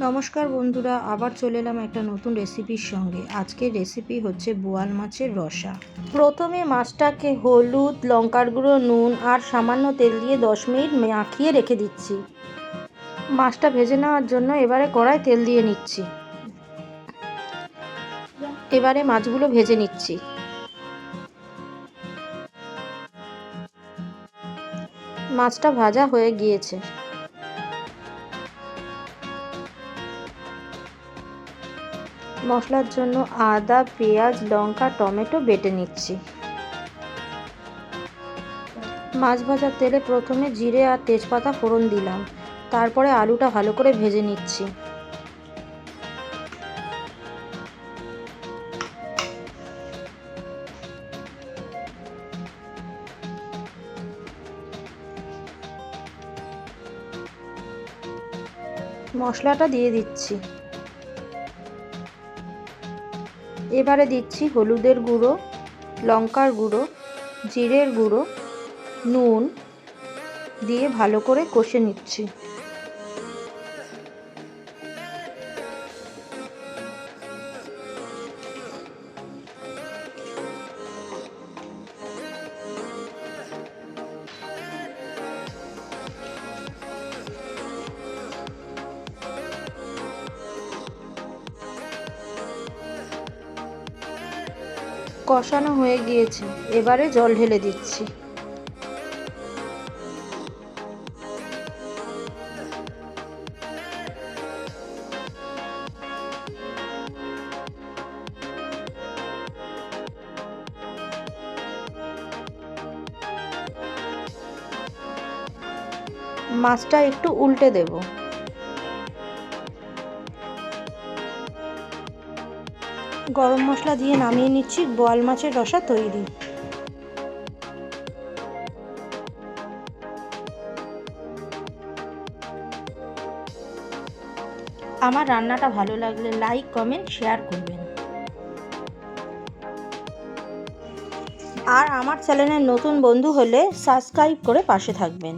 নমস্কার বন্ধুরা, আবার চলে এলাম একটা নতুন রেসিপির সঙ্গে। আজকের রেসিপি হচ্ছে বোয়াল মাছের রসা। প্রথমে মাছটাকে হলুদ, লঙ্কার গুঁড়ো, নুন আর সামান্য তেল দিয়ে 10 মিনিট মাখিয়ে রেখে দিচ্ছি। মাছটা ভেজে নেওয়ার জন্য এবারে কড়ায় তেল দিয়ে নিচ্ছি। এবারে মাছগুলো ভেজে নিচ্ছি। মাছটা ভাজা হয়ে গিয়েছে। মশলার জন্য আদা, পেঁয়াজ, লঙ্কা, টমেটো বেটে নিচ্ছি। মাছ ভাজার তেলে প্রথমে জিরে আর তেজপাতা ফোড়ন দিলাম, তারপরে আলুটা ভালো করে ভেজে নিচ্ছি। মশলাটা দিয়ে দিচ্ছি। এবারে দিচ্ছি হলুদের গুঁড়ো, লঙ্কার গুঁড়ো, জিরের গুঁড়ো, নুন দিয়ে ভালো করে কষে নিচ্ছি। কষানো হয়ে গিয়েছে, এবারে জল ঢেলে দিচ্ছি। মাছটা একটু উল্টে দেব। গরম মশলা দিয়ে নামিয়ে নিচ্ছি। বোয়াল মাছের রসা তৈরি। আমার রান্নাটা ভালো লাগলে লাইক, কমেন্ট, শেয়ার করবেন। আর আমার চ্যানেলের নতুন বন্ধু হলে সাবস্ক্রাইব করে পাশে থাকবেন।